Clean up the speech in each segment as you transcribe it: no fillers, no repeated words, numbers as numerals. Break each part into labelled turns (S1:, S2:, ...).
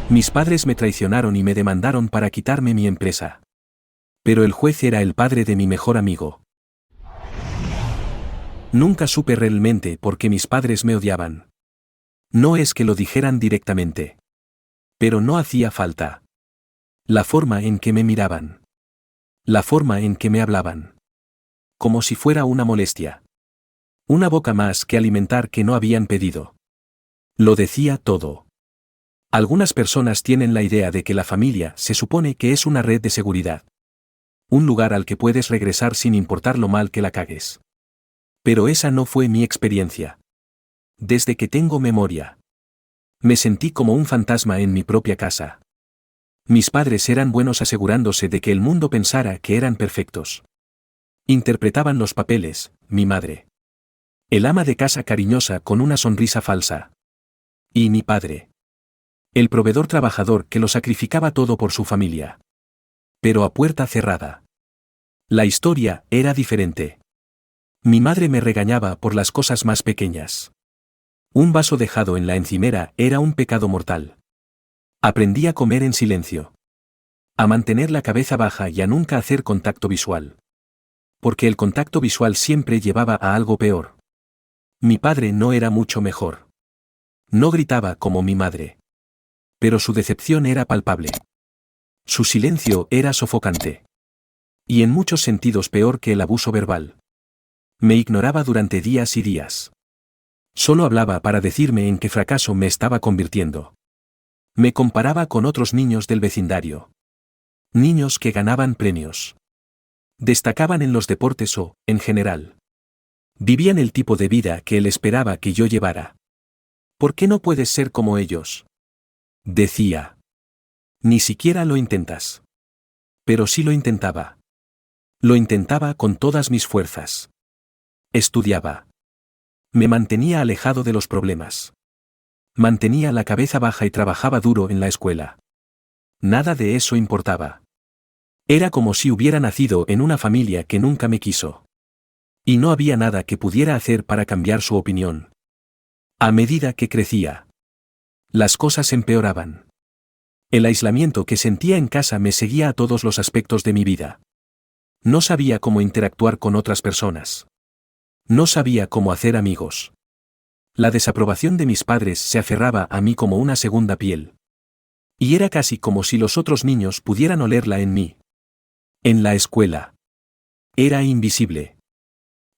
S1: Mis padres me traicionaron y me demandaron para quitarme mi empresa. Pero el juez era el padre de mi mejor amigo. Nunca supe realmente por qué mis padres me odiaban. No es que lo dijeran directamente. Pero no hacía falta. La forma en que me miraban. La forma en que me hablaban. Como si fuera una molestia. Una boca más que alimentar que no habían pedido. Lo decía todo. Algunas personas tienen la idea de que la familia se supone que es una red de seguridad. Un lugar al que puedes regresar sin importar lo mal que la cagues. Pero esa no fue mi experiencia. Desde que tengo memoria. Me sentí como un fantasma en mi propia casa. Mis padres eran buenos asegurándose de que el mundo pensara que eran perfectos. Interpretaban los papeles, mi madre. El ama de casa cariñosa con una sonrisa falsa. Y mi padre. El proveedor trabajador que lo sacrificaba todo por su familia. Pero a puerta cerrada. La historia era diferente. Mi madre me regañaba por las cosas más pequeñas. Un vaso dejado en la encimera era un pecado mortal. Aprendí a comer en silencio. A mantener la cabeza baja y a nunca hacer contacto visual. Porque el contacto visual siempre llevaba a algo peor. Mi padre no era mucho mejor. No gritaba como mi madre. Pero su decepción era palpable. Su silencio era sofocante. Y en muchos sentidos peor que el abuso verbal. Me ignoraba durante días y días. Solo hablaba para decirme en qué fracaso me estaba convirtiendo. Me comparaba con otros niños del vecindario. Niños que ganaban premios. Destacaban en los deportes o, en general. Vivían el tipo de vida que él esperaba que yo llevara. ¿Por qué no puedes ser como ellos? Decía. Ni siquiera lo intentas. Pero sí lo intentaba. Lo intentaba con todas mis fuerzas. Estudiaba. Me mantenía alejado de los problemas. Mantenía la cabeza baja y trabajaba duro en la escuela. Nada de eso importaba. Era como si hubiera nacido en una familia que nunca me quiso. Y no había nada que pudiera hacer para cambiar su opinión. A medida que crecía, las cosas empeoraban. El aislamiento que sentía en casa me seguía a todos los aspectos de mi vida. No sabía cómo interactuar con otras personas. No sabía cómo hacer amigos. La desaprobación de mis padres se aferraba a mí como una segunda piel. Y era casi como si los otros niños pudieran olerla en mí. En la escuela. Era invisible.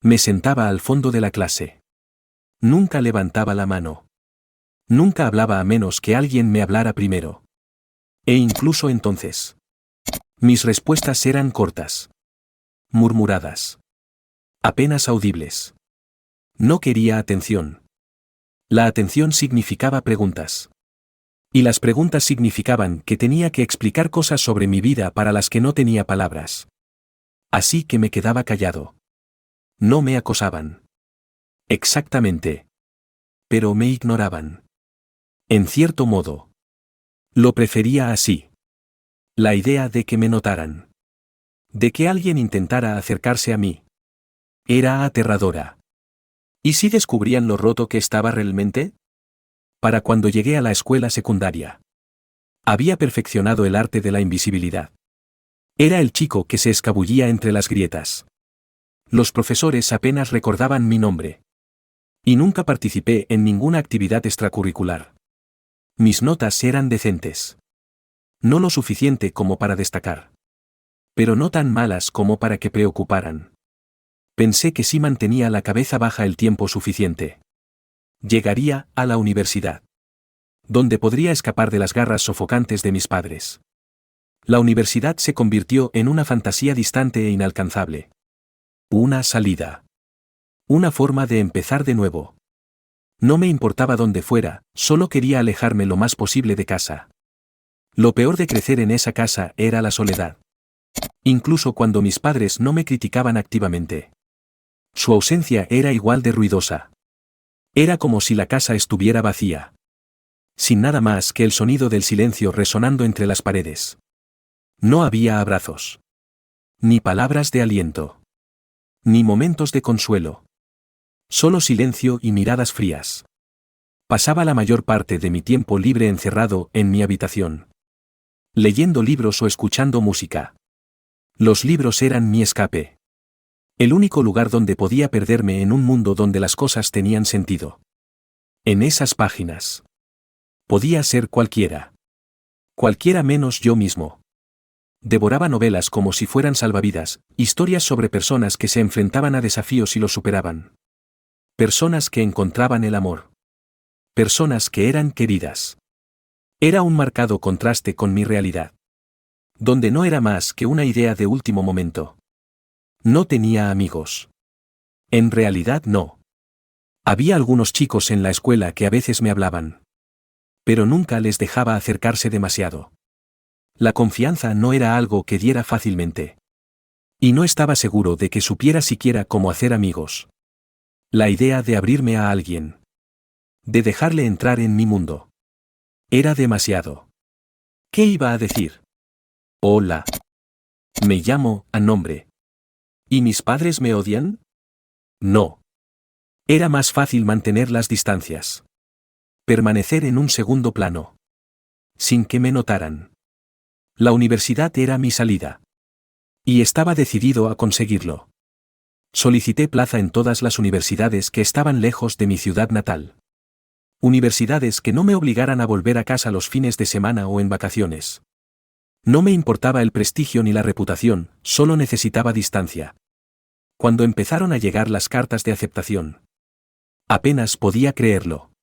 S1: Me sentaba al fondo de la clase. Nunca levantaba la mano. Nunca hablaba a menos que alguien me hablara primero. E incluso entonces. Mis respuestas eran cortas. Murmuradas. Apenas audibles. No quería atención. La atención significaba preguntas. Y las preguntas significaban que tenía que explicar cosas sobre mi vida para las que no tenía palabras. Así que me quedaba callado. No me acosaban. Exactamente. Pero me ignoraban. En cierto modo. Lo prefería así. La idea de que me notaran. De que alguien intentara acercarse a mí. Era aterradora. ¿Y si descubrían lo roto que estaba realmente? Para cuando llegué a la escuela secundaria. Había perfeccionado el arte de la invisibilidad. Era el chico que se escabullía entre las grietas. Los profesores apenas recordaban mi nombre. Y nunca participé en ninguna actividad extracurricular. Mis notas eran decentes. No lo suficiente como para destacar. Pero no tan malas como para que preocuparan. Pensé que si mantenía la cabeza baja el tiempo suficiente. Llegaría a la universidad. Donde podría escapar de las garras sofocantes de mis padres. La universidad se convirtió en una fantasía distante e inalcanzable. Una salida. Una forma de empezar de nuevo. No me importaba dónde fuera, solo quería alejarme lo más posible de casa. Lo peor de crecer en esa casa era la soledad. Incluso cuando mis padres no me criticaban activamente. Su ausencia era igual de ruidosa. Era como si la casa estuviera vacía. Sin nada más que el sonido del silencio resonando entre las paredes. No había abrazos. Ni palabras de aliento. Ni momentos de consuelo. Solo silencio y miradas frías. Pasaba la mayor parte de mi tiempo libre encerrado en mi habitación, leyendo libros o escuchando música. Los libros eran mi escape. El único lugar donde podía perderme en un mundo donde las cosas tenían sentido. En esas páginas. Podía ser cualquiera. Cualquiera menos yo mismo. Devoraba novelas como si fueran salvavidas, historias sobre personas que se enfrentaban a desafíos y los superaban. Personas que encontraban el amor. Personas que eran queridas. Era un marcado contraste con mi realidad. Donde no era más que una idea de último momento. No tenía amigos. En realidad no. Había algunos chicos en la escuela que a veces me hablaban. Pero nunca les dejaba acercarse demasiado. La confianza no era algo que diera fácilmente. Y no estaba seguro de que supiera siquiera cómo hacer amigos. La idea de abrirme a alguien. De dejarle entrar en mi mundo. Era demasiado. ¿Qué iba a decir? Hola. Me llamo a nombre. ¿Y mis padres me odian? No. Era más fácil mantener las distancias. Permanecer en un segundo plano. Sin que me notaran. La universidad era mi salida. Y estaba decidido a conseguirlo. Solicité plaza en todas las universidades que estaban lejos de mi ciudad natal. Universidades que no me obligaran a volver a casa los fines de semana o en vacaciones. No me importaba el prestigio ni la reputación, solo necesitaba distancia. Cuando empezaron a llegar las cartas de aceptación. Apenas podía creerlo.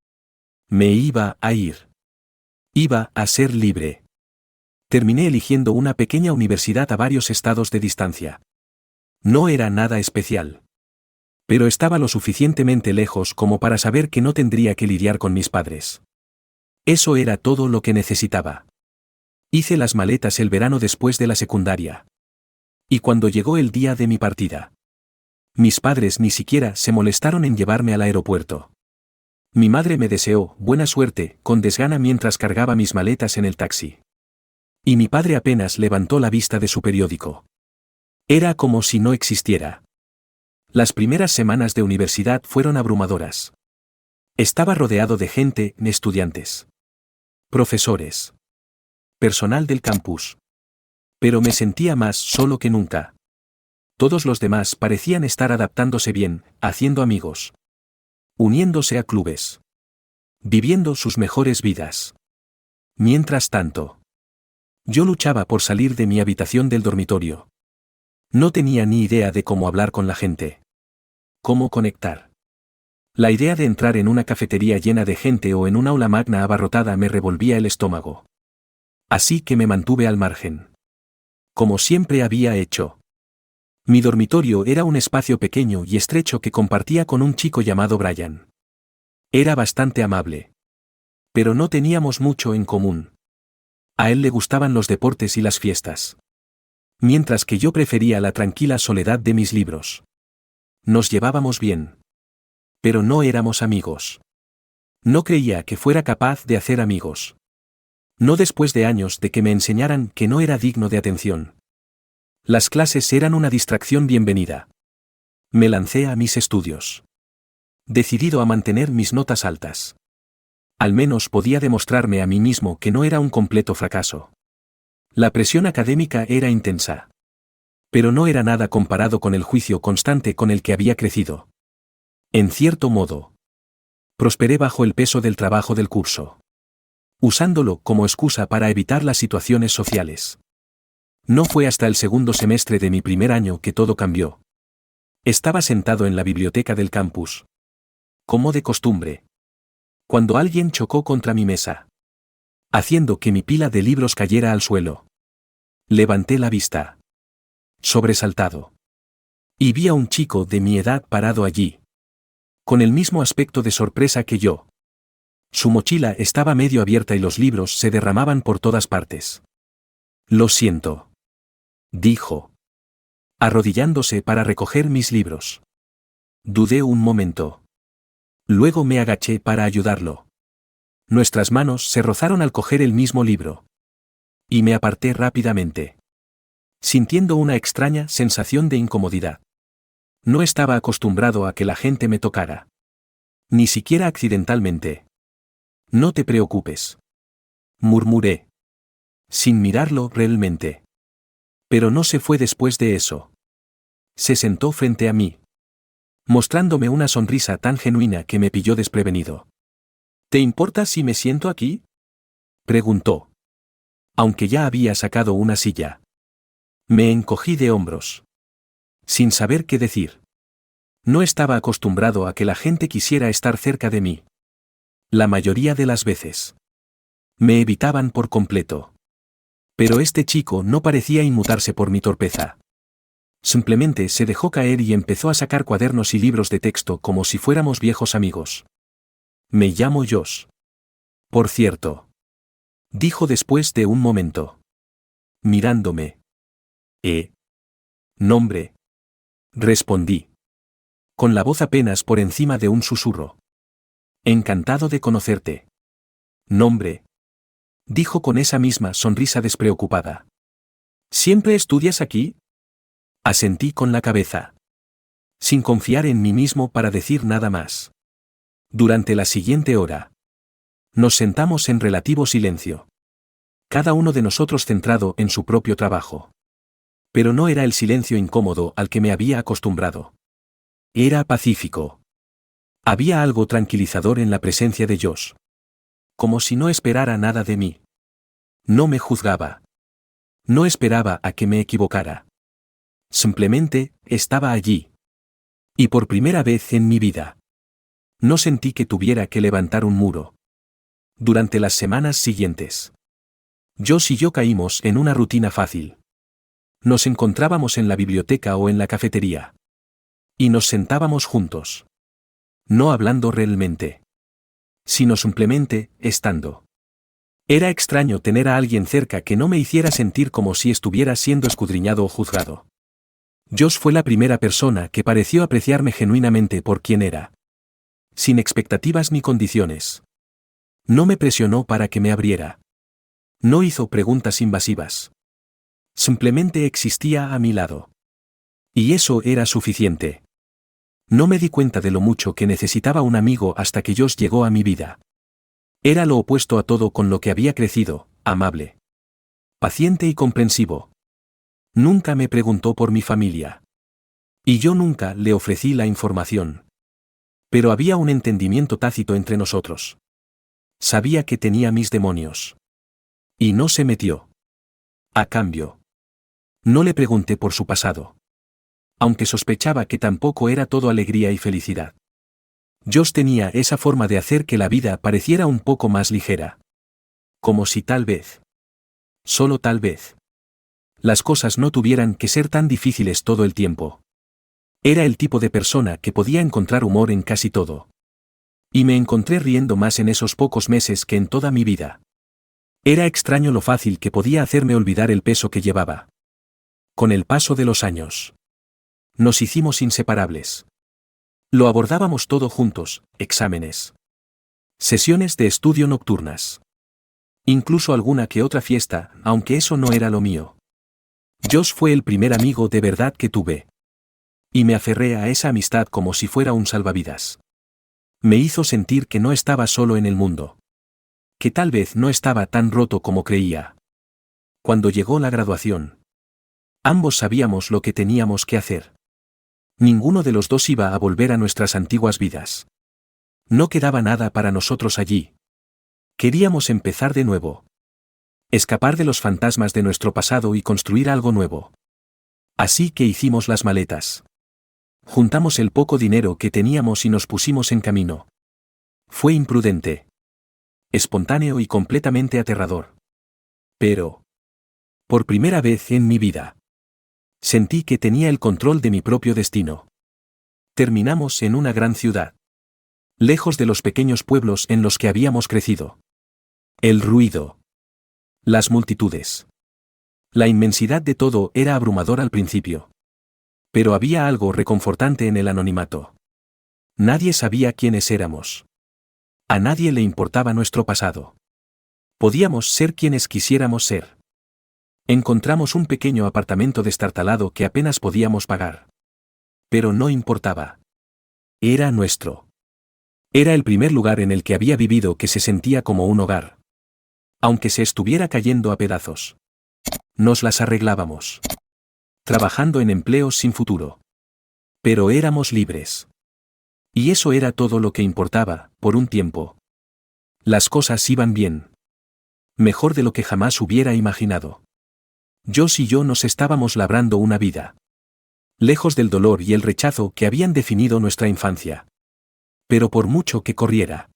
S1: Me iba a ir. Iba a ser libre. Terminé eligiendo una pequeña universidad a varios estados de distancia. No era nada especial. Pero estaba lo suficientemente lejos como para saber que no tendría que lidiar con mis padres. Eso era todo lo que necesitaba. Hice las maletas el verano después de la secundaria. Y cuando llegó el día de mi partida. Mis padres ni siquiera se molestaron en llevarme al aeropuerto. Mi madre me deseó buena suerte, con desgana mientras cargaba mis maletas en el taxi. Y mi padre apenas levantó la vista de su periódico. Era como si no existiera. Las primeras semanas de universidad fueron abrumadoras. Estaba rodeado de gente, estudiantes, profesores, personal del campus. Pero me sentía más solo que nunca. Todos los demás parecían estar adaptándose bien, haciendo amigos, uniéndose a clubes, viviendo sus mejores vidas. Mientras tanto, yo luchaba por salir de mi habitación del dormitorio. No tenía ni idea de cómo hablar con la gente. Cómo conectar. La idea de entrar en una cafetería llena de gente o en un aula magna abarrotada me revolvía el estómago. Así que me mantuve al margen. Como siempre había hecho. Mi dormitorio era un espacio pequeño y estrecho que compartía con un chico llamado Brian. Era bastante amable. Pero no teníamos mucho en común. A él le gustaban los deportes y las fiestas. Mientras que yo prefería la tranquila soledad de mis libros. Nos llevábamos bien. Pero no éramos amigos. No creía que fuera capaz de hacer amigos. No después de años de que me enseñaran que no era digno de atención. Las clases eran una distracción bienvenida. Me lancé a mis estudios. Decidido a mantener mis notas altas. Al menos podía demostrarme a mí mismo que no era un completo fracaso. La presión académica era intensa. Pero no era nada comparado con el juicio constante con el que había crecido. En cierto modo, prosperé bajo el peso del trabajo del curso. Usándolo como excusa para evitar las situaciones sociales. No fue hasta el segundo semestre de mi primer año que todo cambió. Estaba sentado en la biblioteca del campus. Como de costumbre. Cuando alguien chocó contra mi mesa. Haciendo que mi pila de libros cayera al suelo. Levanté la vista. Sobresaltado. Y vi a un chico de mi edad parado allí. Con el mismo aspecto de sorpresa que yo. Su mochila estaba medio abierta y los libros se derramaban por todas partes. Lo siento. Dijo. Arrodillándose para recoger mis libros. Dudé un momento. Luego me agaché para ayudarlo. Nuestras manos se rozaron al coger el mismo libro. Y me aparté rápidamente. Sintiendo una extraña sensación de incomodidad. No estaba acostumbrado a que la gente me tocara. Ni siquiera accidentalmente. No te preocupes. Murmuré. Sin mirarlo realmente. Pero no se fue después de eso. Se sentó frente a mí, mostrándome una sonrisa tan genuina que me pilló desprevenido. ¿Te importa si me siento aquí?, preguntó. Aunque ya había sacado una silla. Me encogí de hombros, sin saber qué decir. No estaba acostumbrado a que la gente quisiera estar cerca de mí. La mayoría de las veces me evitaban por completo. Pero este chico no parecía inmutarse por mi torpeza. Simplemente se dejó caer y empezó a sacar cuadernos y libros de texto como si fuéramos viejos amigos. Me llamo Josh. Por cierto. Dijo después de un momento. Mirándome. Nombre. Respondí. Con la voz apenas por encima de un susurro. Encantado de conocerte. Nombre. Dijo con esa misma sonrisa despreocupada. ¿Siempre estudias aquí? Asentí con la cabeza. Sin confiar en mí mismo para decir nada más. Durante la siguiente hora. Nos sentamos en relativo silencio. Cada uno de nosotros centrado en su propio trabajo. Pero no era el silencio incómodo al que me había acostumbrado. Era pacífico. Había algo tranquilizador en la presencia de Josh. Como si no esperara nada de mí. No me juzgaba. No esperaba a que me equivocara. Simplemente, estaba allí. Y por primera vez en mi vida. No sentí que tuviera que levantar un muro. Durante las semanas siguientes. Josh y yo caímos en una rutina fácil. Nos encontrábamos en la biblioteca o en la cafetería. Y nos sentábamos juntos. No hablando realmente. Sino simplemente, estando. Era extraño tener a alguien cerca que no me hiciera sentir como si estuviera siendo escudriñado o juzgado. Josh fue la primera persona que pareció apreciarme genuinamente por quien era. Sin expectativas ni condiciones. No me presionó para que me abriera. No hizo preguntas invasivas. Simplemente existía a mi lado. Y eso era suficiente. No me di cuenta de lo mucho que necesitaba un amigo hasta que Josh llegó a mi vida. Era lo opuesto a todo con lo que había crecido, amable. Paciente y comprensivo. Nunca me preguntó por mi familia. Y yo nunca le ofrecí la información. Pero había un entendimiento tácito entre nosotros. Sabía que tenía mis demonios. Y no se metió. A cambio. No le pregunté por su pasado. Aunque sospechaba que tampoco era todo alegría y felicidad. Josh tenía esa forma de hacer que la vida pareciera un poco más ligera. Como si tal vez. Solo tal vez. Las cosas no tuvieran que ser tan difíciles todo el tiempo. Era el tipo de persona que podía encontrar humor en casi todo. Y me encontré riendo más en esos pocos meses que en toda mi vida. Era extraño lo fácil que podía hacerme olvidar el peso que llevaba. Con el paso de los años. Nos hicimos inseparables. Lo abordábamos todo juntos, exámenes. Sesiones de estudio nocturnas. Incluso alguna que otra fiesta, aunque eso no era lo mío. Josh fue el primer amigo de verdad que tuve. Y me aferré a esa amistad como si fuera un salvavidas. Me hizo sentir que no estaba solo en el mundo. Que tal vez no estaba tan roto como creía. Cuando llegó la graduación. Ambos sabíamos lo que teníamos que hacer. Ninguno de los dos iba a volver a nuestras antiguas vidas. No quedaba nada para nosotros allí. Queríamos empezar de nuevo. Escapar de los fantasmas de nuestro pasado y construir algo nuevo. Así que hicimos las maletas. Juntamos el poco dinero que teníamos y nos pusimos en camino. Fue imprudente. Espontáneo y completamente aterrador. Pero, por primera vez en mi vida, sentí que tenía el control de mi propio destino. Terminamos en una gran ciudad. Lejos de los pequeños pueblos en los que habíamos crecido. El ruido. Las multitudes. La inmensidad de todo era abrumador al principio. Pero había algo reconfortante en el anonimato. Nadie sabía quiénes éramos. A nadie le importaba nuestro pasado. Podíamos ser quienes quisiéramos ser. Encontramos un pequeño apartamento destartalado que apenas podíamos pagar. Pero no importaba. Era nuestro. Era el primer lugar en el que había vivido que se sentía como un hogar. Aunque se estuviera cayendo a pedazos. Nos las arreglábamos. Trabajando en empleos sin futuro. Pero éramos libres. Y eso era todo lo que importaba, por un tiempo. Las cosas iban bien. Mejor de lo que jamás hubiera imaginado. Josh y yo nos estábamos labrando una vida. Lejos del dolor y el rechazo que habían definido nuestra infancia. Pero por mucho que corriera,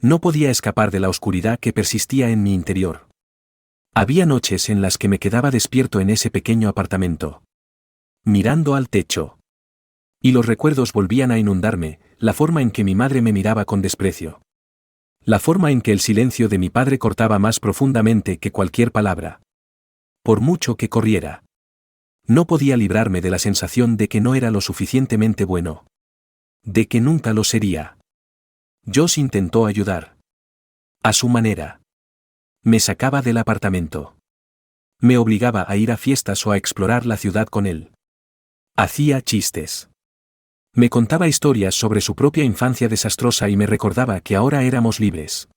S1: no podía escapar de la oscuridad que persistía en mi interior. Había noches en las que me quedaba despierto en ese pequeño apartamento, mirando al techo. Y los recuerdos volvían a inundarme, la forma en que mi madre me miraba con desprecio. La forma en que el silencio de mi padre cortaba más profundamente que cualquier palabra. Por mucho que corriera, no podía librarme de la sensación de que no era lo suficientemente bueno. De que nunca lo sería. Josh intentó ayudar. A su manera. Me sacaba del apartamento. Me obligaba a ir a fiestas o a explorar la ciudad con él. Hacía chistes. Me contaba historias sobre su propia infancia desastrosa y me recordaba que ahora éramos libres.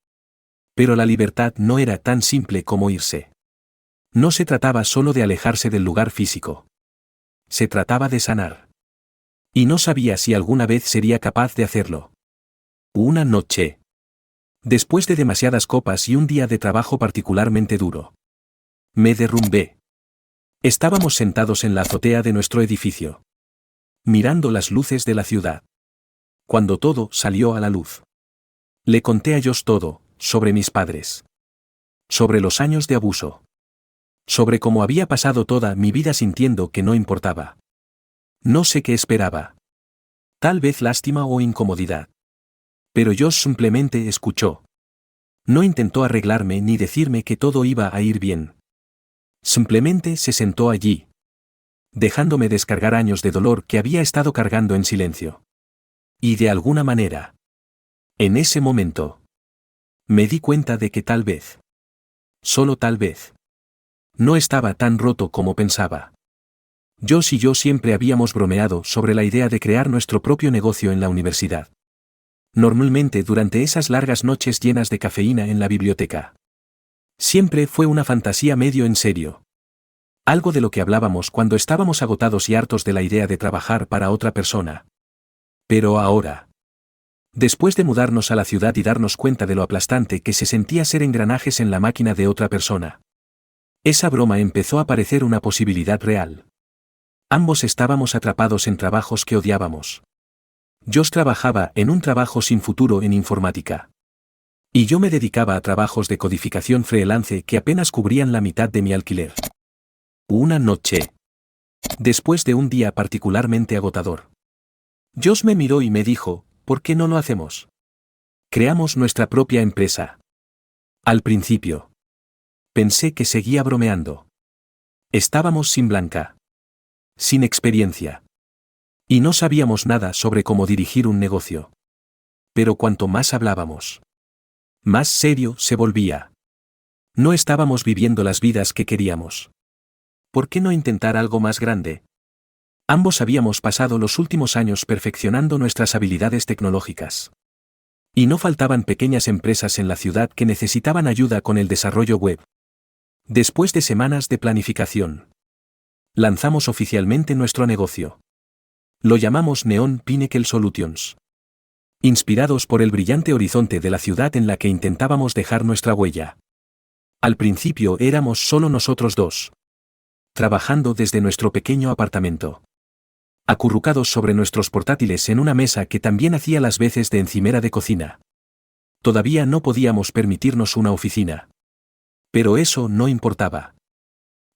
S1: Pero la libertad no era tan simple como irse. No se trataba solo de alejarse del lugar físico. Se trataba de sanar. Y no sabía si alguna vez sería capaz de hacerlo. Una noche. Después de demasiadas copas y un día de trabajo particularmente duro. Me derrumbé. Estábamos sentados en la azotea de nuestro edificio. Mirando las luces de la ciudad. Cuando todo salió a la luz. Le conté a Josh todo, sobre mis padres. Sobre los años de abuso. Sobre cómo había pasado toda mi vida sintiendo que no importaba. No sé qué esperaba. Tal vez lástima o incomodidad. Pero Josh simplemente escuchó. No intentó arreglarme ni decirme que todo iba a ir bien. Simplemente se sentó allí. Dejándome descargar años de dolor que había estado cargando en silencio. Y de alguna manera. En ese momento. Me di cuenta de que tal vez. Solo tal vez. No estaba tan roto como pensaba. Josh y yo siempre habíamos bromeado sobre la idea de crear nuestro propio negocio en la universidad. Normalmente durante esas largas noches llenas de cafeína en la biblioteca. Siempre fue una fantasía medio en serio. Algo de lo que hablábamos cuando estábamos agotados y hartos de la idea de trabajar para otra persona. Pero ahora. Después de mudarnos a la ciudad y darnos cuenta de lo aplastante que se sentía ser engranajes en la máquina de otra persona. Esa broma empezó a parecer una posibilidad real. Ambos estábamos atrapados en trabajos que odiábamos. Josh trabajaba en un trabajo sin futuro en informática. Y yo me dedicaba a trabajos de codificación freelance que apenas cubrían la mitad de mi alquiler. Una noche. Después de un día particularmente agotador. Josh me miró y me dijo, ¿por qué no lo hacemos? Creamos nuestra propia empresa. Al principio. Pensé que seguía bromeando. Estábamos sin Blanca. Sin experiencia. Y no sabíamos nada sobre cómo dirigir un negocio. Pero cuanto más hablábamos, más serio se volvía. No estábamos viviendo las vidas que queríamos. ¿Por qué no intentar algo más grande? Ambos habíamos pasado los últimos años perfeccionando nuestras habilidades tecnológicas. Y no faltaban pequeñas empresas en la ciudad que necesitaban ayuda con el desarrollo web. Después de semanas de planificación, lanzamos oficialmente nuestro negocio. Lo llamamos Neon Pinnacle Solutions. Inspirados por el brillante horizonte de la ciudad en la que intentábamos dejar nuestra huella. Al principio éramos solo nosotros dos. Trabajando desde nuestro pequeño apartamento. Acurrucados sobre nuestros portátiles en una mesa que también hacía las veces de encimera de cocina. Todavía no podíamos permitirnos una oficina. Pero eso no importaba.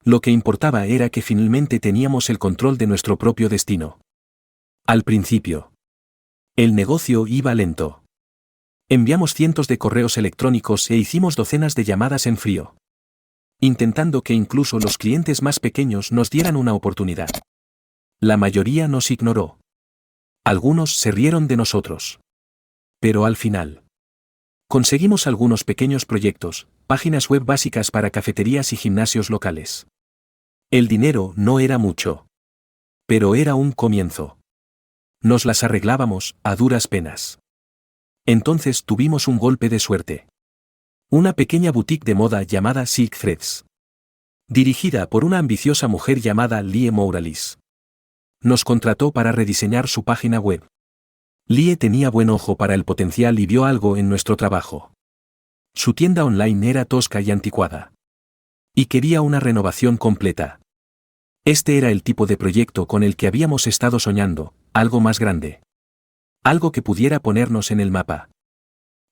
S1: Lo que importaba era que finalmente teníamos el control de nuestro propio destino. Al principio. El negocio iba lento. Enviamos cientos de correos electrónicos e hicimos docenas de llamadas en frío. Intentando que incluso los clientes más pequeños nos dieran una oportunidad. La mayoría nos ignoró. Algunos se rieron de nosotros. Pero al final. Conseguimos algunos pequeños proyectos, páginas web básicas para cafeterías y gimnasios locales. El dinero no era mucho. Pero era un comienzo. Nos las arreglábamos, a duras penas. Entonces tuvimos un golpe de suerte. Una pequeña boutique de moda llamada Silk Threads, dirigida por una ambiciosa mujer llamada Lie Mouralis, nos contrató para rediseñar su página web. Lie tenía buen ojo para el potencial y vio algo en nuestro trabajo. Su tienda online era tosca y anticuada. Y quería una renovación completa. Este era el tipo de proyecto con el que habíamos estado soñando, algo más grande. Algo que pudiera ponernos en el mapa.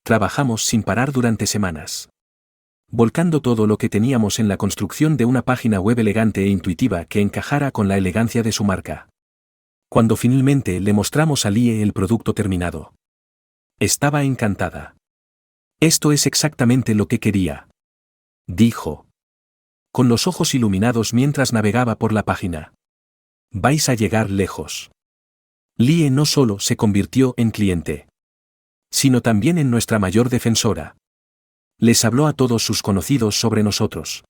S1: Trabajamos sin parar durante semanas, volcando todo lo que teníamos en la construcción de una página web elegante e intuitiva que encajara con la elegancia de su marca. Cuando finalmente le mostramos a Lie el producto terminado, estaba encantada. Esto es exactamente lo que quería, dijo, con los ojos iluminados mientras navegaba por la página. Vais a llegar lejos. Lie no solo se convirtió en cliente, sino también en nuestra mayor defensora. Les habló a todos sus conocidos sobre nosotros.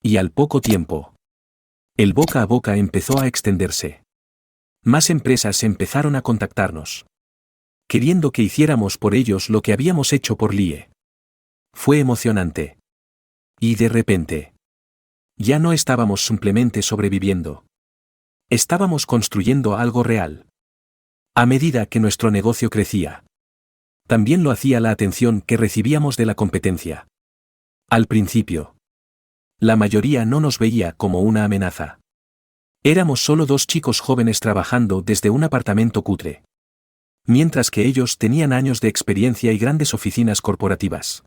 S1: Y al poco tiempo, el boca a boca empezó a extenderse. Más empresas empezaron a contactarnos, queriendo que hiciéramos por ellos lo que habíamos hecho por Lie. Fue emocionante. Y de repente, ya no estábamos simplemente sobreviviendo. Estábamos construyendo algo real. A medida que nuestro negocio crecía, también lo hacía la atención que recibíamos de la competencia. Al principio, la mayoría no nos veía como una amenaza. Éramos solo dos chicos jóvenes trabajando desde un apartamento cutre, mientras que ellos tenían años de experiencia y grandes oficinas corporativas.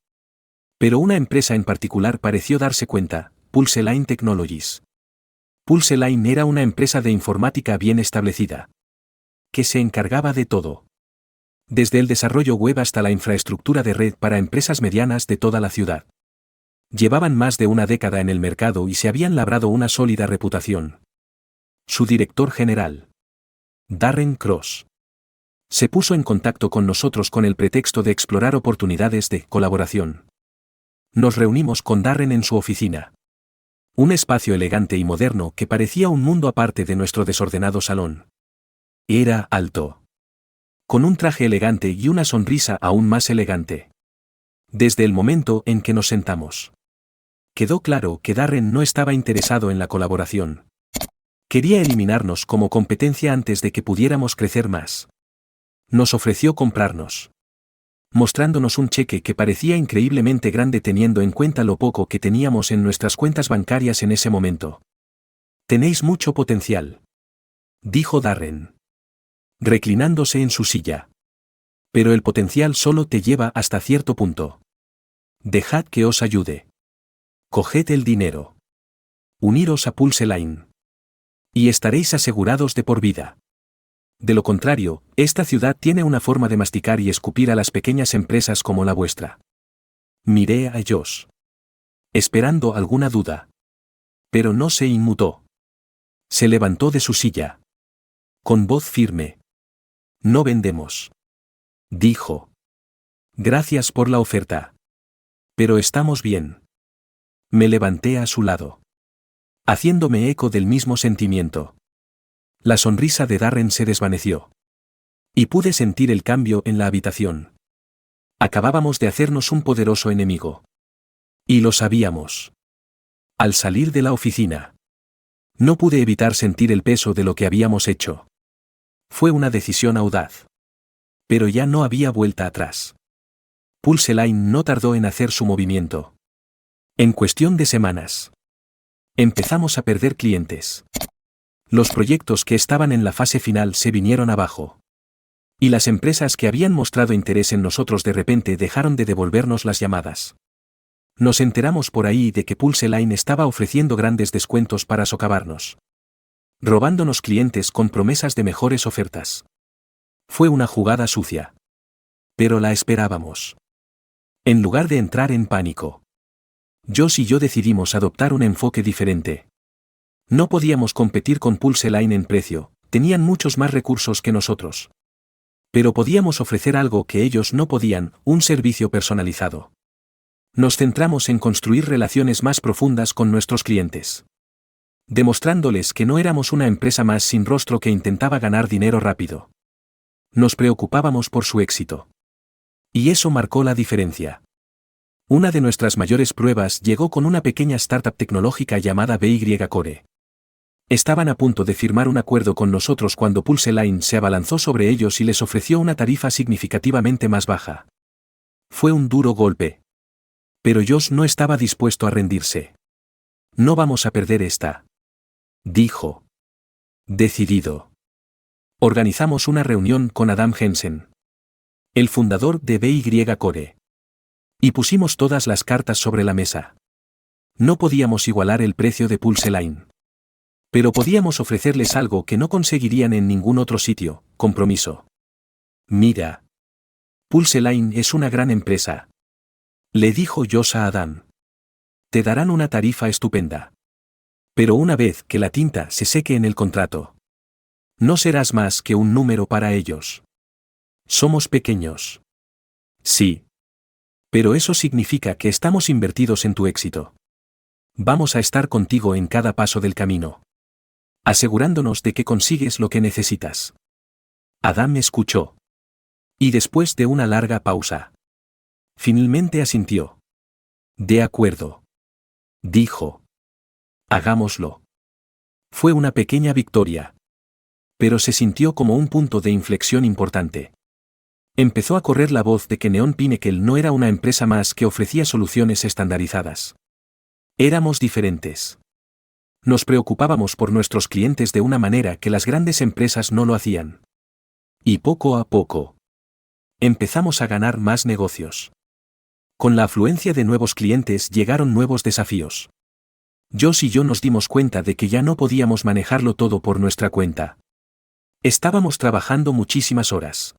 S1: Pero una empresa en particular pareció darse cuenta: Pulseline Technologies. Pulseline era una empresa de informática bien establecida, que se encargaba de todo, desde el desarrollo web hasta la infraestructura de red para empresas medianas de toda la ciudad. Llevaban más de una década en el mercado y se habían labrado una sólida reputación. Su director general, Darren Cross, se puso en contacto con nosotros con el pretexto de explorar oportunidades de colaboración. Nos reunimos con Darren en su oficina. Un espacio elegante y moderno que parecía un mundo aparte de nuestro desordenado salón. Era alto, con un traje elegante y una sonrisa aún más elegante. Desde el momento en que nos sentamos, quedó claro que Darren no estaba interesado en la colaboración. Quería eliminarnos como competencia antes de que pudiéramos crecer más. Nos ofreció comprarnos, mostrándonos un cheque que parecía increíblemente grande teniendo en cuenta lo poco que teníamos en nuestras cuentas bancarias en ese momento. Tenéis mucho potencial, dijo Darren, reclinándose en su silla. Pero el potencial solo te lleva hasta cierto punto. Dejad que os ayude. Coged el dinero. Uniros a Pulseline. Y estaréis asegurados de por vida. De lo contrario, esta ciudad tiene una forma de masticar y escupir a las pequeñas empresas como la vuestra. Miré a Josh, esperando alguna duda. Pero no se inmutó. Se levantó de su silla, con voz firme. No vendemos, dijo. Gracias por la oferta. Pero estamos bien. Me levanté a su lado, haciéndome eco del mismo sentimiento. La sonrisa de Darren se desvaneció. Y pude sentir el cambio en la habitación. Acabábamos de hacernos un poderoso enemigo. Y lo sabíamos. Al salir de la oficina, no pude evitar sentir el peso de lo que habíamos hecho. Fue una decisión audaz. Pero ya no había vuelta atrás. Pulseline no tardó en hacer su movimiento. En cuestión de semanas, empezamos a perder clientes. Los proyectos que estaban en la fase final se vinieron abajo. Y las empresas que habían mostrado interés en nosotros de repente dejaron de devolvernos las llamadas. Nos enteramos por ahí de que Pulseline estaba ofreciendo grandes descuentos para socavarnos, robándonos clientes con promesas de mejores ofertas. Fue una jugada sucia. Pero la esperábamos. En lugar de entrar en pánico, Josh y yo decidimos adoptar un enfoque diferente. No podíamos competir con Pulseline en precio, tenían muchos más recursos que nosotros. Pero podíamos ofrecer algo que ellos no podían, un servicio personalizado. Nos centramos en construir relaciones más profundas con nuestros clientes, demostrándoles que no éramos una empresa más sin rostro que intentaba ganar dinero rápido. Nos preocupábamos por su éxito. Y eso marcó la diferencia. Una de nuestras mayores pruebas llegó con una pequeña startup tecnológica llamada BY Core. Estaban a punto de firmar un acuerdo con nosotros cuando PulseLine se abalanzó sobre ellos y les ofreció una tarifa significativamente más baja. Fue un duro golpe. Pero Josh no estaba dispuesto a rendirse. No vamos a perder esta, dijo. Decidido. Organizamos una reunión con Adam Jensen, el fundador de BY Core. Y pusimos todas las cartas sobre la mesa. No podíamos igualar el precio de PulseLine. Pero podíamos ofrecerles algo que no conseguirían en ningún otro sitio: compromiso. Mira. PulseLine es una gran empresa, le dijo Josh a Adam. Te darán una tarifa estupenda. Pero una vez que la tinta se seque en el contrato, no serás más que un número para ellos. Somos pequeños. Sí. Pero eso significa que estamos invertidos en tu éxito. Vamos a estar contigo en cada paso del camino, asegurándonos de que consigues lo que necesitas. Adam escuchó. Y después de una larga pausa, finalmente asintió. De acuerdo, dijo. Hagámoslo. Fue una pequeña victoria, pero se sintió como un punto de inflexión importante. Empezó a correr la voz de que Neon Pinnacle no era una empresa más que ofrecía soluciones estandarizadas. Éramos diferentes. Nos preocupábamos por nuestros clientes de una manera que las grandes empresas no lo hacían. Y poco a poco, empezamos a ganar más negocios. Con la afluencia de nuevos clientes llegaron nuevos desafíos. Josh y yo nos dimos cuenta de que ya no podíamos manejarlo todo por nuestra cuenta. Estábamos trabajando muchísimas horas,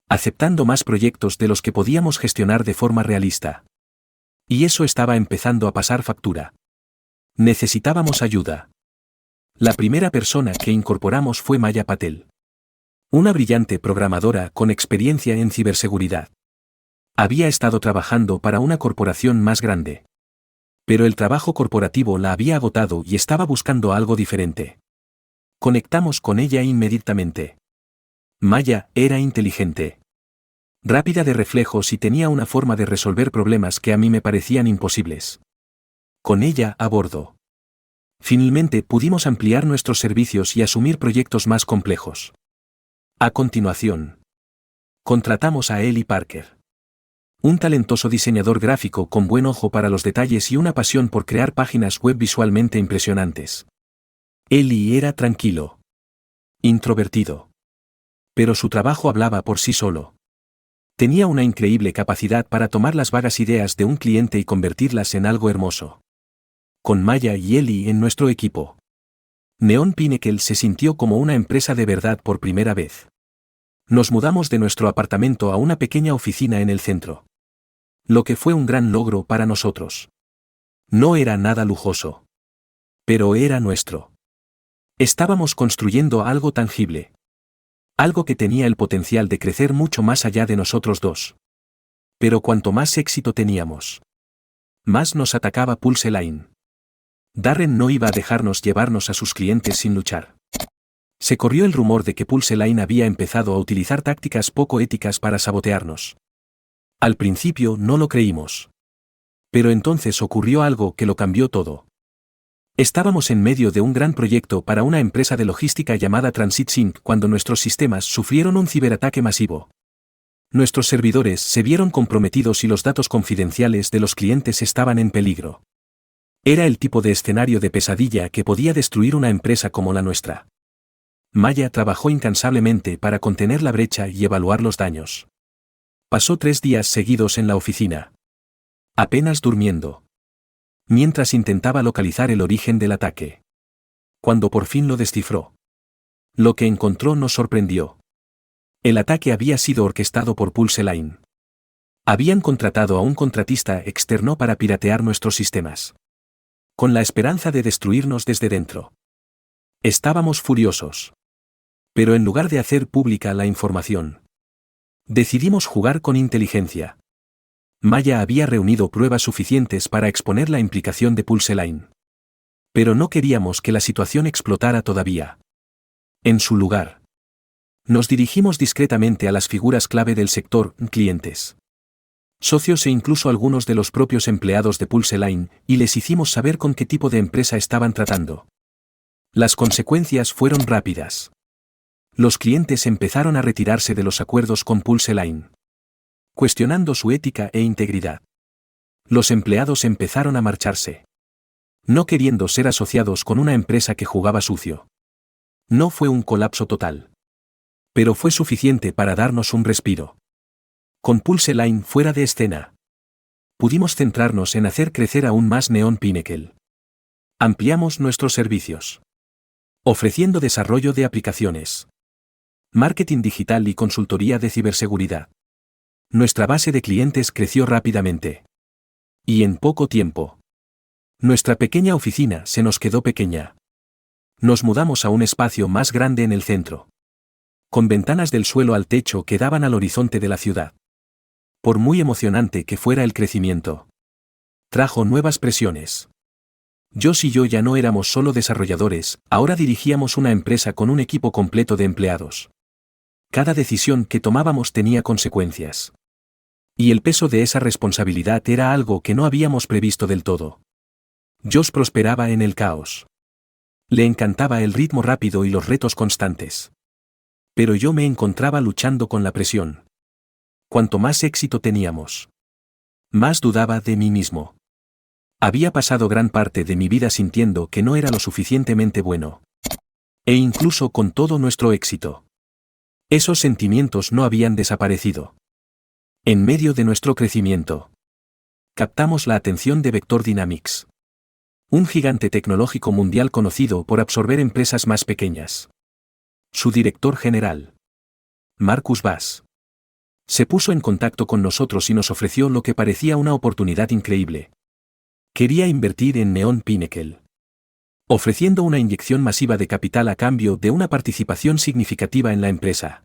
S1: aceptando más proyectos de los que podíamos gestionar de forma realista. Y eso estaba empezando a pasar factura. Necesitábamos ayuda. La primera persona que incorporamos fue Maya Patel, una brillante programadora con experiencia en ciberseguridad. Había estado trabajando para una corporación más grande. Pero el trabajo corporativo la había agotado y estaba buscando algo diferente. Conectamos con ella inmediatamente. Maya era inteligente, rápida de reflejos y tenía una forma de resolver problemas que a mí me parecían imposibles. Con ella a bordo, finalmente pudimos ampliar nuestros servicios y asumir proyectos más complejos. A continuación, contratamos a Ellie Parker, un talentoso diseñador gráfico con buen ojo para los detalles y una pasión por crear páginas web visualmente impresionantes. Ellie era tranquilo, introvertido. Pero su trabajo hablaba por sí solo. Tenía una increíble capacidad para tomar las vagas ideas de un cliente y convertirlas en algo hermoso. Con Maya y Ellie en nuestro equipo, Neon Pinnacle se sintió como una empresa de verdad por primera vez. Nos mudamos de nuestro apartamento a una pequeña oficina en el centro. Lo que fue un gran logro para nosotros. No era nada lujoso, pero era nuestro. Estábamos construyendo algo tangible. Algo que tenía el potencial de crecer mucho más allá de nosotros dos. Pero cuanto más éxito teníamos, más nos atacaba PulseLine. Darren no iba a dejarnos llevarnos a sus clientes sin luchar. Se corrió el rumor de que PulseLine había empezado a utilizar tácticas poco éticas para sabotearnos. Al principio no lo creímos. Pero entonces ocurrió algo que lo cambió todo. Estábamos en medio de un gran proyecto para una empresa de logística llamada TransitSync cuando nuestros sistemas sufrieron un ciberataque masivo. Nuestros servidores se vieron comprometidos y los datos confidenciales de los clientes estaban en peligro. Era el tipo de escenario de pesadilla que podía destruir una empresa como la nuestra. Maya trabajó incansablemente para contener la brecha y evaluar los daños. Pasó 3 días seguidos en la oficina, apenas durmiendo, mientras intentaba localizar el origen del ataque. Cuando por fin lo descifró, lo que encontró nos sorprendió. El ataque había sido orquestado por PulseLine. Habían contratado a un contratista externo para piratear nuestros sistemas, con la esperanza de destruirnos desde dentro. Estábamos furiosos. Pero en lugar de hacer pública la información, decidimos jugar con inteligencia. Maya había reunido pruebas suficientes para exponer la implicación de PulseLine. Pero no queríamos que la situación explotara todavía. En su lugar, Nos dirigimos discretamente a las figuras clave del sector, clientes, socios e incluso algunos de los propios empleados de Pulse Line, y les hicimos saber con qué tipo de empresa estaban tratando. Las consecuencias fueron rápidas. Los clientes empezaron a retirarse de los acuerdos con Pulse Line, cuestionando su ética e integridad. Los empleados empezaron a marcharse, no queriendo ser asociados con una empresa que jugaba sucio. No fue un colapso total, pero fue suficiente para darnos un respiro. Con Pulse Line fuera de escena, pudimos centrarnos en hacer crecer aún más Neon Pinnacle. Ampliamos nuestros servicios, ofreciendo desarrollo de aplicaciones, marketing digital y consultoría de ciberseguridad. Nuestra base de clientes creció rápidamente. Y en poco tiempo, nuestra pequeña oficina se nos quedó pequeña. Nos mudamos a un espacio más grande en el centro, con ventanas del suelo al techo que daban al horizonte de la ciudad. Por muy emocionante que fuera el crecimiento, trajo nuevas presiones. Josh y yo ya no éramos solo desarrolladores, ahora dirigíamos una empresa con un equipo completo de empleados. Cada decisión que tomábamos tenía consecuencias. Y el peso de esa responsabilidad era algo que no habíamos previsto del todo. Josh prosperaba en el caos. Le encantaba el ritmo rápido y los retos constantes. Pero yo me encontraba luchando con la presión. Cuanto más éxito teníamos, más dudaba de mí mismo. Había pasado gran parte de mi vida sintiendo que no era lo suficientemente bueno. E incluso con todo nuestro éxito, esos sentimientos no habían desaparecido. En medio de nuestro crecimiento, captamos la atención de Vector Dynamics, un gigante tecnológico mundial conocido por absorber empresas más pequeñas. Su director general, Marcus Bass, se puso en contacto con nosotros y nos ofreció lo que parecía una oportunidad increíble. Quería invertir en Neon Pinnacle, ofreciendo una inyección masiva de capital a cambio de una participación significativa en la empresa.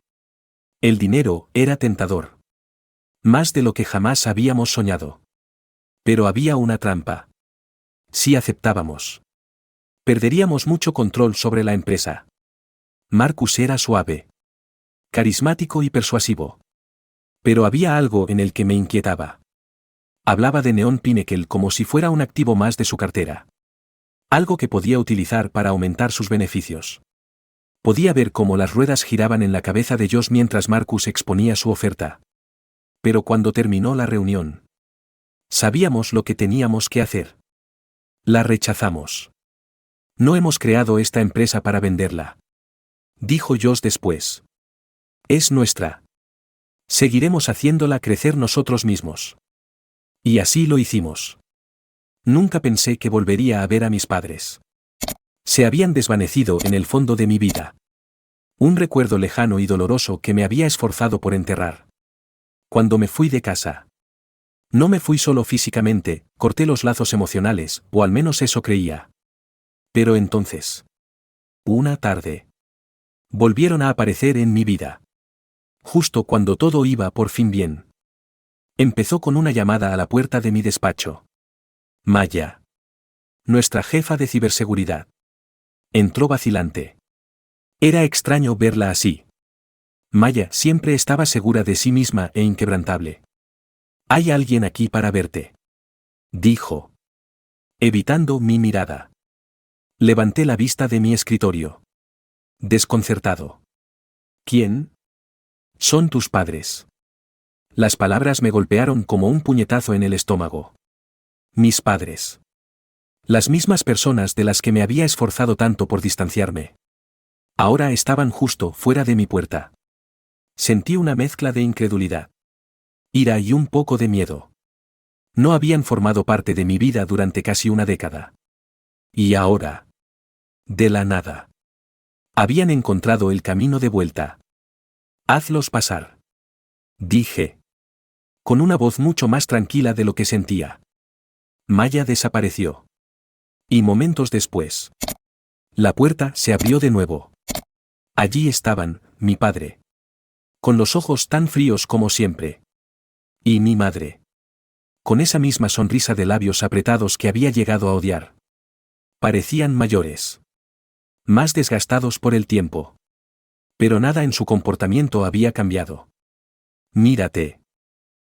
S1: El dinero era tentador, más de lo que jamás habíamos soñado. Pero había una trampa. Si aceptábamos, perderíamos mucho control sobre la empresa. Marcus era suave, carismático y persuasivo. Pero había algo en el que me inquietaba. Hablaba de Neon Pinnacle como si fuera un activo más de su cartera. Algo que podía utilizar para aumentar sus beneficios. Podía ver cómo las ruedas giraban en la cabeza de Josh mientras Marcus exponía su oferta. Pero cuando terminó la reunión, sabíamos lo que teníamos que hacer. La rechazamos. No hemos creado esta empresa para venderla, dijo Josh después. Es nuestra. Seguiremos haciéndola crecer nosotros mismos. Y así lo hicimos. Nunca pensé que volvería a ver a mis padres. Se habían desvanecido en el fondo de mi vida. Un recuerdo lejano y doloroso que me había esforzado por enterrar. Cuando me fui de casa, no me fui solo físicamente, corté los lazos emocionales, o al menos eso creía. Pero entonces, una tarde, volvieron a aparecer en mi vida. Justo cuando todo iba por fin bien. Empezó con una llamada a la puerta de mi despacho. Maya, nuestra jefa de ciberseguridad, entró vacilante. Era extraño verla así. Maya siempre estaba segura de sí misma e inquebrantable. Hay alguien aquí para verte, dijo, evitando mi mirada. Levanté la vista de mi escritorio, desconcertado. ¿Quién? Son tus padres. Las palabras me golpearon como un puñetazo en el estómago. Mis padres. Las mismas personas de las que me había esforzado tanto por distanciarme. Ahora estaban justo fuera de mi puerta. Sentí una mezcla de incredulidad, ira y un poco de miedo. No habían formado parte de mi vida durante casi una década. Y ahora, de la nada, habían encontrado el camino de vuelta. Hazlos pasar, dije, con una voz mucho más tranquila de lo que sentía. Maya desapareció. Y momentos después, la puerta se abrió de nuevo. Allí estaban, mi padre, con los ojos tan fríos como siempre. Y mi madre, con esa misma sonrisa de labios apretados que había llegado a odiar. Parecían mayores, más desgastados por el tiempo. Pero nada en su comportamiento había cambiado. Mírate,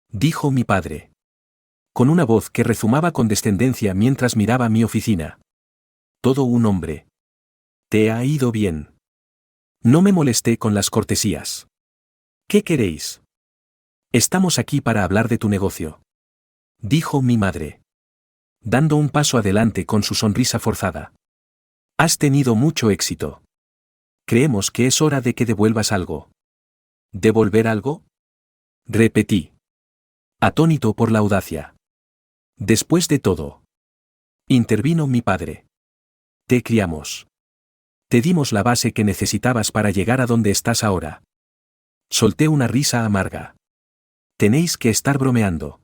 S1: dijo mi padre, con una voz que rezumaba con descendencia mientras miraba mi oficina. Todo un hombre. Te ha ido bien. No me molesté con las cortesías. ¿Qué queréis? Estamos aquí para hablar de tu negocio, dijo mi madre, dando un paso adelante con su sonrisa forzada. Has tenido mucho éxito. Creemos que es hora de que devuelvas algo. ¿Devolver algo? Repetí, atónito por la audacia. Después de todo, intervino mi padre. Te criamos. Te dimos la base que necesitabas para llegar a donde estás ahora. Solté una risa amarga. Tenéis que estar bromeando.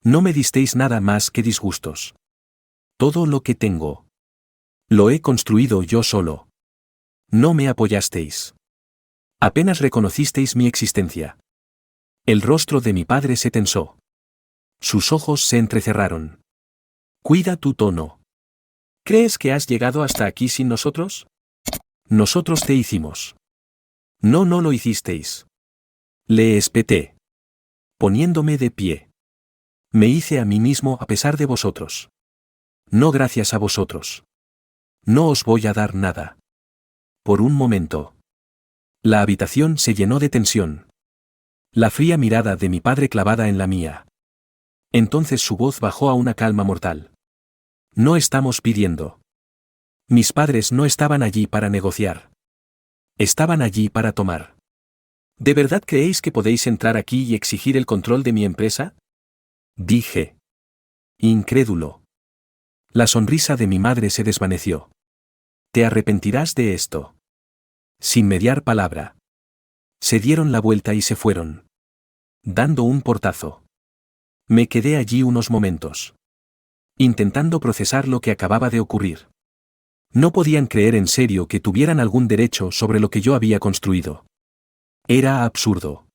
S1: No me disteis nada más que disgustos. Todo lo que tengo. Lo he construido yo solo. No me apoyasteis. Apenas reconocisteis mi existencia. El rostro de mi padre se tensó. Sus ojos se entrecerraron. Cuida tu tono. ¿Crees que has llegado hasta aquí sin nosotros? Nosotros te hicimos. No lo hicisteis. Le espeté, poniéndome de pie. Me hice a mí mismo a pesar de vosotros. No gracias a vosotros. No os voy a dar nada. Por un momento. La habitación se llenó de tensión. La fría mirada de mi padre clavada en la mía. Entonces su voz bajó a una calma mortal. No estamos pidiendo. Mis padres no estaban allí para negociar. Estaban allí para tomar. ¿De verdad creéis que podéis entrar aquí y exigir el control de mi empresa? Dije. Incrédulo. La sonrisa de mi madre se desvaneció. Te arrepentirás de esto. Sin mediar palabra. Se dieron la vuelta y se fueron. Dando un portazo. Me quedé allí unos momentos. Intentando procesar lo que acababa de ocurrir. No podían creer en serio que tuvieran algún derecho sobre lo que yo había construido. Era absurdo.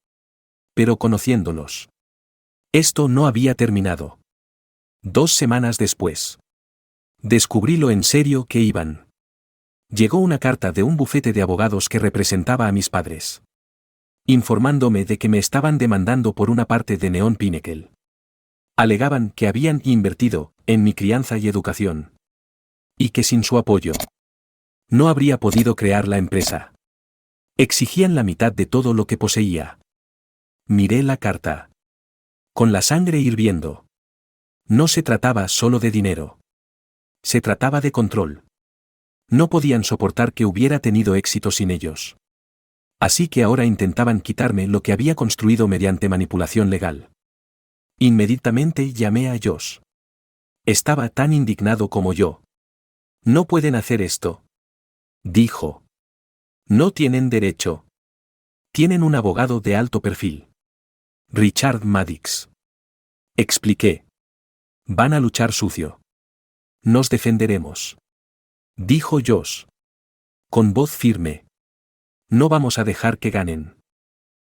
S1: Pero conociéndolos. Esto no había terminado. 2 semanas después. Descubrí lo en serio que iban. Llegó una carta de un bufete de abogados que representaba a mis padres. Informándome de que me estaban demandando por una parte de Neon Pinnacle. Alegaban que habían invertido en mi crianza y educación. Y que sin su apoyo no habría podido crear la empresa. Exigían la mitad de todo lo que poseía. Miré la carta. Con la sangre hirviendo. No se trataba solo de dinero. Se trataba de control. No podían soportar que hubiera tenido éxito sin ellos. Así que ahora intentaban quitarme lo que había construido mediante manipulación legal. Inmediatamente llamé a Josh. Estaba tan indignado como yo. No pueden hacer esto. Dijo. No tienen derecho. Tienen un abogado de alto perfil. Richard Maddox. Expliqué. Van a luchar sucio. Nos defenderemos. Dijo Josh. Con voz firme. No vamos a dejar que ganen.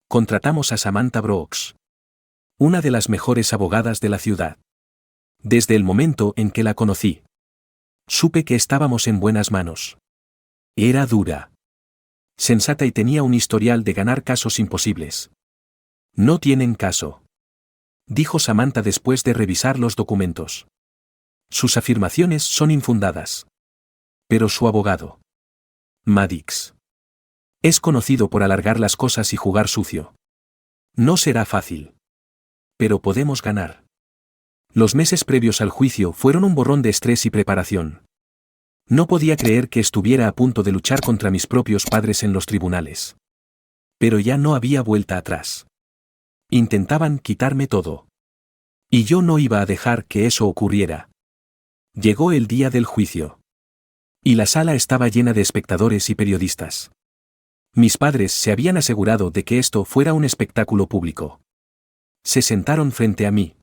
S1: Contratamos a Samantha Brooks. Una de las mejores abogadas de la ciudad. Desde el momento en que la conocí. Supe que estábamos en buenas manos. Era dura. Sensata y tenía un historial de ganar casos imposibles. No tienen caso. Dijo Samantha después de revisar los documentos. Sus afirmaciones son infundadas. Pero su abogado. Maddox. Es conocido por alargar las cosas y jugar sucio. No será fácil. Pero podemos ganar. Los meses previos al juicio fueron un borrón de estrés y preparación. No podía creer que estuviera a punto de luchar contra mis propios padres en los tribunales. Pero ya no había vuelta atrás. Intentaban quitarme todo. Y yo no iba a dejar que eso ocurriera. Llegó el día del juicio. Y la sala estaba llena de espectadores y periodistas. Mis padres se habían asegurado de que esto fuera un espectáculo público. Se sentaron frente a mí.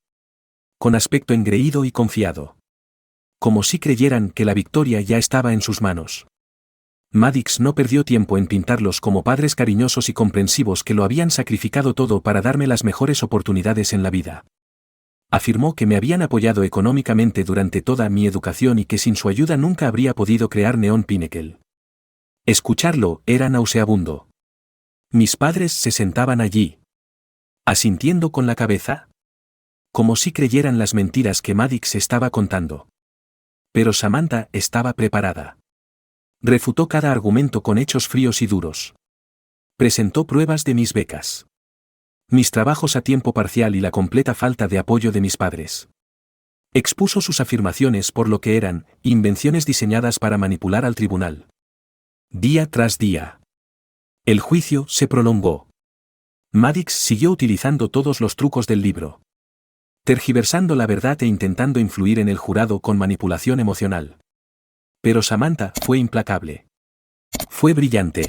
S1: Con aspecto engreído y confiado. Como si creyeran que la victoria ya estaba en sus manos. Maddox no perdió tiempo en pintarlos como padres cariñosos y comprensivos que lo habían sacrificado todo para darme las mejores oportunidades en la vida. Afirmó que me habían apoyado económicamente durante toda mi educación y que sin su ayuda nunca habría podido crear Neon Pinnacle. Escucharlo era nauseabundo. Mis padres se sentaban allí, asintiendo con la cabeza, como si creyeran las mentiras que Maddox estaba contando. Pero Samantha estaba preparada. Refutó cada argumento con hechos fríos y duros. Presentó pruebas de mis becas, mis trabajos a tiempo parcial y la completa falta de apoyo de mis padres. Expuso sus afirmaciones por lo que eran invenciones diseñadas para manipular al tribunal. Día tras día. El juicio se prolongó. Maddox siguió utilizando todos los trucos del libro, tergiversando la verdad e intentando influir en el jurado con manipulación emocional. Pero Samantha fue implacable. Fue brillante,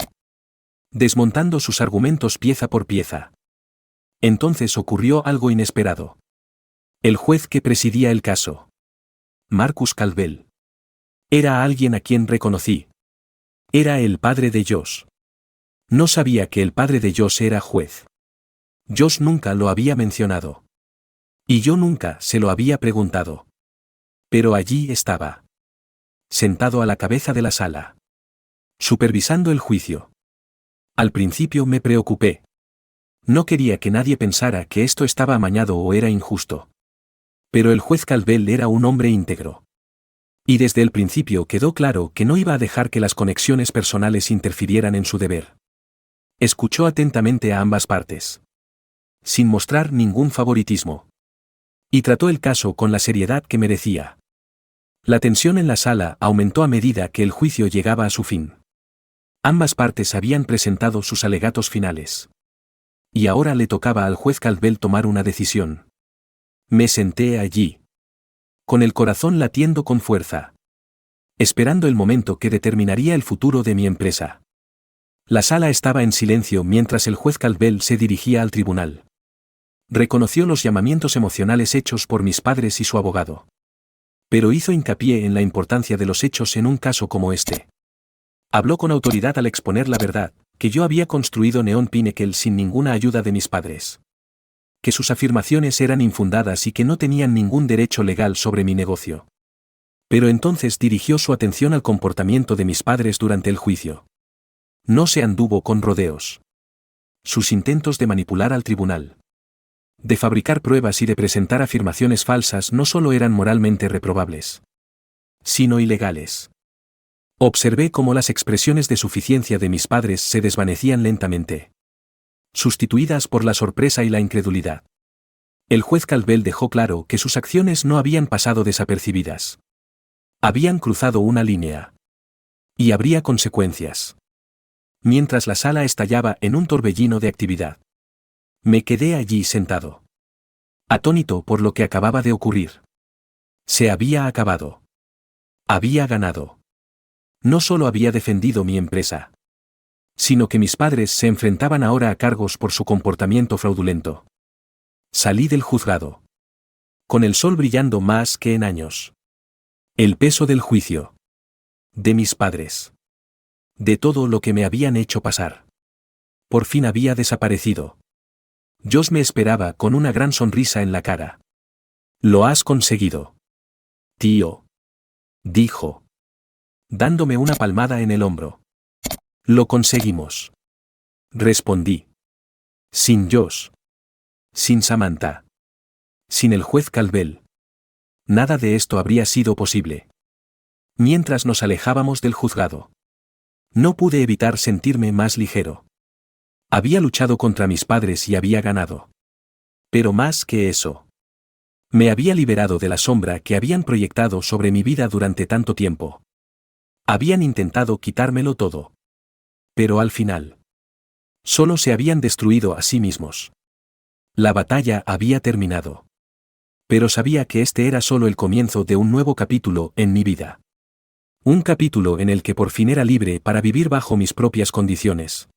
S1: desmontando sus argumentos pieza por pieza. Entonces ocurrió algo inesperado. El juez que presidía el caso, Marcus Caldwell, era alguien a quien reconocí. Era el padre de Josh. No sabía que el padre de Josh era juez. Josh nunca lo había mencionado. Y yo nunca se lo había preguntado. Pero allí estaba, sentado a la cabeza de la sala, supervisando el juicio. Al principio me preocupé. No quería que nadie pensara que esto estaba amañado o era injusto. Pero el juez Caldwell era un hombre íntegro. Y desde el principio quedó claro que no iba a dejar que las conexiones personales interfirieran en su deber. Escuchó atentamente a ambas partes, sin mostrar ningún favoritismo. Y trató el caso con la seriedad que merecía. La tensión en la sala aumentó a medida que el juicio llegaba a su fin. Ambas partes habían presentado sus alegatos finales. Y ahora le tocaba al juez Caldwell tomar una decisión. Me senté allí, con el corazón latiendo con fuerza, esperando el momento que determinaría el futuro de mi empresa. La sala estaba en silencio mientras el juez Caldwell se dirigía al tribunal. Reconoció los llamamientos emocionales hechos por mis padres y su abogado. Pero hizo hincapié en la importancia de los hechos en un caso como este. Habló con autoridad al exponer la verdad, que yo había construido Neon Pinnacle sin ninguna ayuda de mis padres. Que sus afirmaciones eran infundadas y que no tenían ningún derecho legal sobre mi negocio. Pero entonces dirigió su atención al comportamiento de mis padres durante el juicio. No se anduvo con rodeos. Sus intentos de manipular al tribunal, de fabricar pruebas y de presentar afirmaciones falsas no solo eran moralmente reprobables, sino ilegales. Observé cómo las expresiones de suficiencia de mis padres se desvanecían lentamente, sustituidas por la sorpresa y la incredulidad. El juez Caldwell dejó claro que sus acciones no habían pasado desapercibidas. Habían cruzado una línea. Y habría consecuencias. Mientras la sala estallaba en un torbellino de actividad, me quedé allí sentado, atónito por lo que acababa de ocurrir. Se había acabado. Había ganado. No solo había defendido mi empresa, sino que mis padres se enfrentaban ahora a cargos por su comportamiento fraudulento. Salí del juzgado, con el sol brillando más que en años. El peso del juicio, de mis padres, de todo lo que me habían hecho pasar, por fin había desaparecido. Josh me esperaba con una gran sonrisa en la cara. «Lo has conseguido, tío», dijo, dándome una palmada en el hombro. «Lo conseguimos», respondí. Sin Josh, sin Samantha, sin el juez Caldwell, nada de esto habría sido posible. Mientras nos alejábamos del juzgado, no pude evitar sentirme más ligero. Había luchado contra mis padres y había ganado. Pero más que eso, me había liberado de la sombra que habían proyectado sobre mi vida durante tanto tiempo. Habían intentado quitármelo todo. Pero al final, solo se habían destruido a sí mismos. La batalla había terminado. Pero sabía que este era solo el comienzo de un nuevo capítulo en mi vida. Un capítulo en el que por fin era libre para vivir bajo mis propias condiciones.